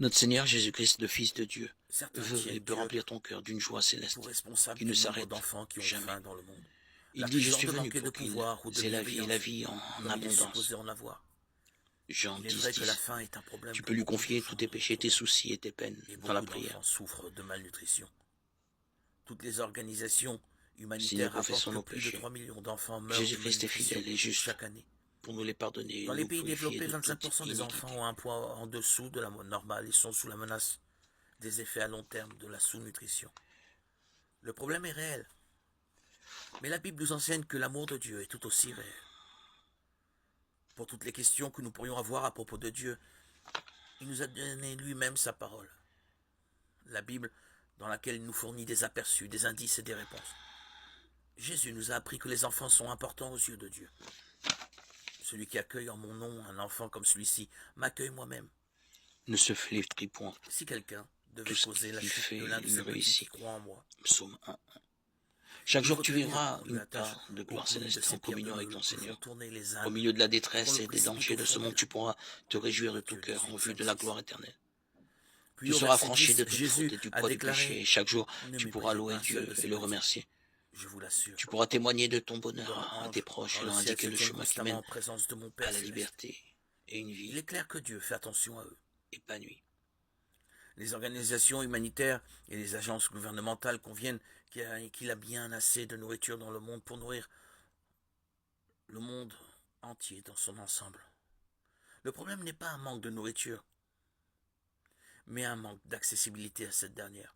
Notre Seigneur Jésus-Christ, le Fils de Dieu, Certains veut et tiennent peut Dieu remplir ton cœur d'une joie pour céleste responsable qui ne du nombre s'arrête d'enfants qui ont jamais. faim dans le monde. Il dit, je L'accusant suis de venu manquer de pour qu'ils pouvoir ou de aient la vie et la bienveillance, vie en comme il est abondance. supposé en avoir. Jean Il est 10, vrai que la 10. faim est un problème Tu pour peux lui beaucoup confier tous d'enfants tes dans péchés, notre tes monde. soucis et tes peines Et dans la beaucoup prière. d'enfants souffrent de malnutrition. Toutes les organisations Si nous humanitaires rapportent confessons que nos plus de péchés, 3 millions d'enfants meurent de Jésus-Christ est malnutrition fidèle et juste chaque année. pour nous les pardonner et Dans les nous pays purifier développés, de toute 25% des enfants iniquité. ont un poids en dessous de la normale et sont sous la menace des effets à long terme de la sous-nutrition. Le problème est réel. Mais la Bible nous enseigne que l'amour de Dieu est tout aussi réel. Pour toutes les questions que nous pourrions avoir à propos de Dieu, il nous a donné lui-même sa parole. La Bible, dans laquelle il nous fournit des aperçus, des indices et des réponses. Jésus nous a appris que les enfants sont importants aux yeux de Dieu. Celui qui accueille en mon nom un enfant comme celui-ci m'accueille moi-même. Ne se flétrit point. Si quelqu'un devait Tout ce causer la qu'il chute de fait, l'un de il ces petits qui réussit. croient en moi, Psaume 1. Chaque il jour, tu vaudrait mieux vivras qu'on lui une attache part de au gloire clou de céleste ses en pierres de communion avec ton meule que font Seigneur. tourner les Au ânes milieu de la et qu'on détresse le et des précipite dangers au de ce fond des monde, tu lacs. pourras te réjouir de tout Matthieu cœur 18, en vue 5, de la 6. gloire éternelle. Puis Tu au seras verset franchi 10, de toute faute Jésus et du a poids du péché. déclaré Et chaque jour, « Ne tu pourras méprisez pas louer un seul Dieu de et ces le petits, remercier. je vous l'assure. Tu pourras témoigner de ton Tous leurs bonheur à tes anges proches dans et le leur ciel se indiquer le tiennent chemin qui constamment mène en présence de mon à Père la céleste. liberté et une Il vie est clair que Dieu fait attention à eux. épanouie. Les organisations humanitaires et les agences gouvernementales conviennent qu'il a bien assez de nourriture dans le monde pour nourrir le monde entier dans son ensemble. Le problème n'est pas un manque de nourriture, mais un manque d'accessibilité à cette dernière.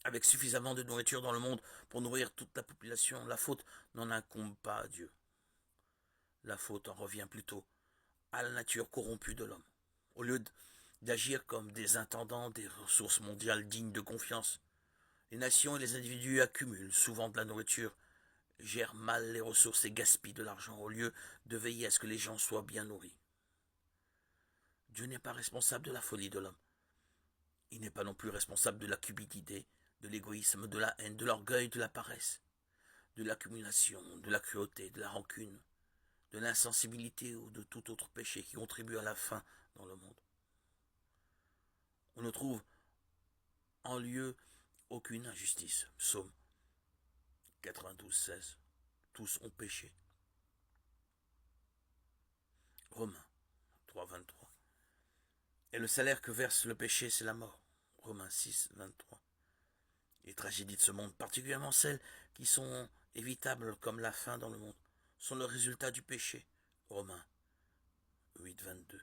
Avec suffisamment de nourriture dans le monde pour nourrir toute la population, la faute n'en incombe pas à Dieu. La faute en revient plutôt à la nature corrompue de l'homme. Au lieu d'agir comme des intendants des ressources mondiales dignes de confiance, les nations et les individus accumulent souvent de la nourriture, gèrent mal les ressources et gaspillent de l'argent au lieu de veiller à ce que les gens soient bien nourris. Dieu n'est pas responsable de la folie de l'homme. Il n'est pas non plus responsable de la cupidité, de l'égoïsme, de la haine, de l'orgueil, de la paresse, de l'accumulation, de la cruauté, de la rancune, de l'insensibilité ou de tout autre péché qui contribue à la faim dans le monde. On ne trouve en lieu aucune injustice. Psaume 92, 16. Tous ont péché. Romains 3, 23. Et le salaire que verse le péché, c'est la mort. Romains 6, 23. Les tragédies de ce monde, particulièrement celles qui sont évitables comme la faim dans le monde, sont le résultat du péché. Romains 8, 22.